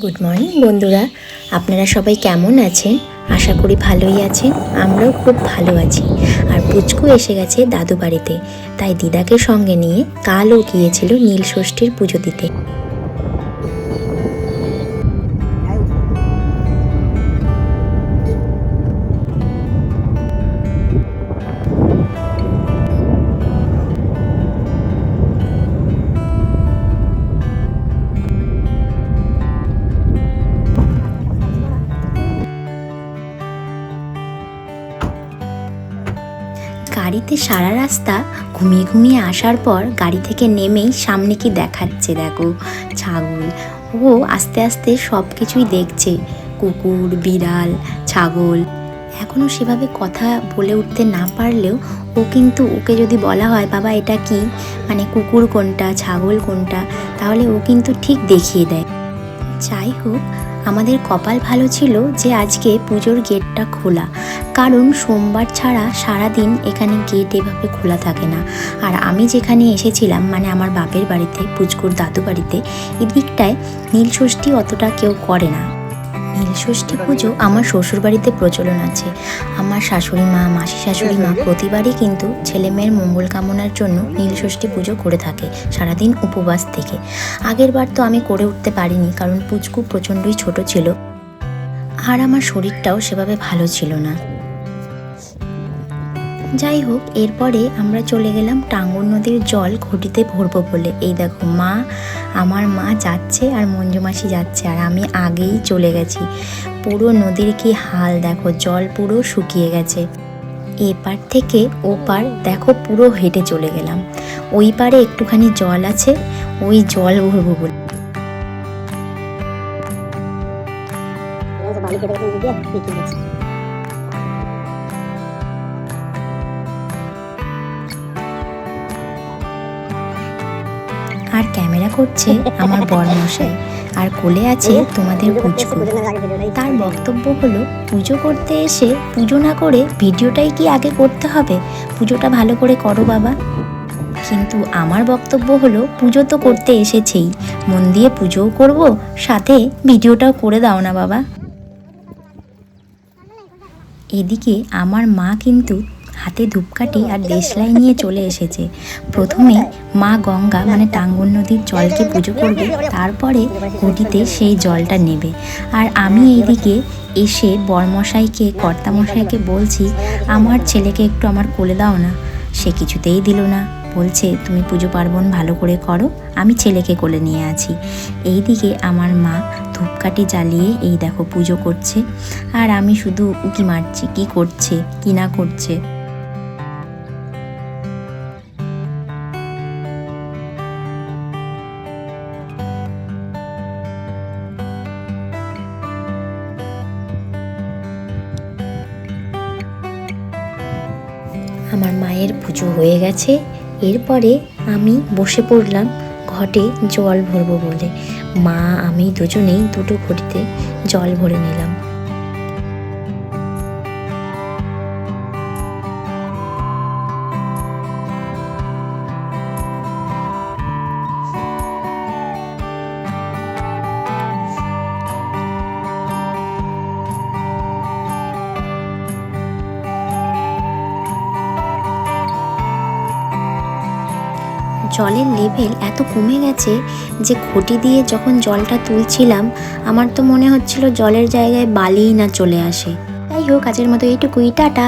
Good morning বন্ধুরা, আপনারা সবাই কেমন আছেন? আশা করি ভালোই আছেন। আমরাও খুব ভালো আছি। আর পুচকু এসে গেছে দাদু বাড়িতে, তাই দিদাকে সঙ্গে নিয়ে কালও গিয়েছিল নীল ষষ্ঠীর পুজো দিতে। গাড়িতে সারা রাস্তা ঘুমিয়ে ঘুমিয়ে আসার পর গাড়ি থেকে নেমেই সামনে কি দেখাচ্ছে দেখো, ছাগল। ও আস্তে আস্তে সব কিছুই দেখছে, কুকুর, বিড়াল, ছাগল। এখনও সেভাবে কথা বলে উঠতে না পারলেও ও কিন্তু, ওকে যদি বলা হয় বাবা এটা কি, মানে কুকুর কোনটা, ছাগল কোনটা, তাহলে ও কিন্তু ঠিক দেখিয়ে দেয়। যাই হোক, আমাদের কপাল ভালো ছিল যে আজকে পুজোর গেটটা খোলা, কারণ সোমবার ছাড়া সারাদিন এখানে গেট এভাবে খোলা থাকে না। আর আমি যেখানে এসেছিলাম, মানে আমার বাপের বাড়িতে, পুচকুর দাদু বাড়িতে, এদিকটায় নীলষষ্ঠী অতটা কেউ করে না। নীলষষ্ঠী পুজো আমার শ্বশুর বাড়িতে প্রচলন আছে। আমার শাশুড়ি মা, মাসি শাশুড়ি মা প্রতিবারই কিন্তু ছেলে মেয়ের মঙ্গল কামনার জন্য নীলষষ্ঠী পুজো করে থাকে, সারাদিন উপবাস থেকে। আগের বার তো আমি করে উঠতে পারিনি, কারণ পুচকু প্রচণ্ডই ছোট ছিল, আর আমার শরীরটাও সেভাবে ভালো ছিল না। যাই হোক, এরপরে আমরা চলে গেলাম টাঙ্গন নদীর জল ঘটিতে ভরবো বলে। এই দেখো আমার মা যাচ্ছে আর মঞ্জু মাসি যাচ্ছে, আর আমি আগেই চলে গেছি। পুরো নদীর কি হাল দেখো, জল পুরো শুকিয়ে গেছে। এপার থেকে ওপার দেখো পুরো হেঁটে চলে গেলাম। ওই পারে একটুখানি জল আছে, ওই জল ভরবো বলে। আর ক্যামেরা করছে আমার বরমশাই, আর কোলে আছে তোমাদের পুচকু। তার বক্তব্য হলো, পুজো করতে এসে পুজো না করে ভিডিওটাই কি আগে করতে হবে? পুজোটা ভালো করে করো বাবা। কিন্তু আমার বক্তব্য হলো, পুজো তো করতে এসেছেই, মন দিয়ে পুজোও করব, সাথে ভিডিওটাও করে দাও না বাবা। এদিকে আমার মা কিন্তু হাতে ধূপকাঠি আর দেশলাই নিয়ে চলে এসেছে। প্রথমে মা গঙ্গা, মানে টাঙ্গন নদীর জলকে পুজো করবে, তারপরে ঘটিতে সেই জলটা নেবে। আর আমি এইদিকে এসে বরমশাইকে, কর্তামশাইকে বলছি, আমার ছেলেকে একটু আমার কোলে দাও না। সে কিছুতেই দিল না, বলছে তুমি পুজো পার্বণ ভালো করে করো, আমি ছেলেকে কোলে নিয়ে আছি। এইদিকে আমার মা ধূপকাঠি জ্বালিয়ে এই দেখো পুজো করছে, আর আমি শুধু উকি মারছি কি করছে কি না করছে। আমার মায়ের পুজো হয়ে গেছে। এরপরে আমি বসে পড়লাম ঘটে জল ভরবো বলে। মা আমি দুজনেই দুটো ঘটিতে জল ভরে নিলাম। জলের লেভেল এত কমে গেছে যে ঘটি দিয়ে যখন জলটা তুলছিলাম, আমার তো মনে হচ্ছিল জলের জায়গায় বালিই না চলে আসে। যাই হোক, আজকের মতো এইটুকুই, টাটা।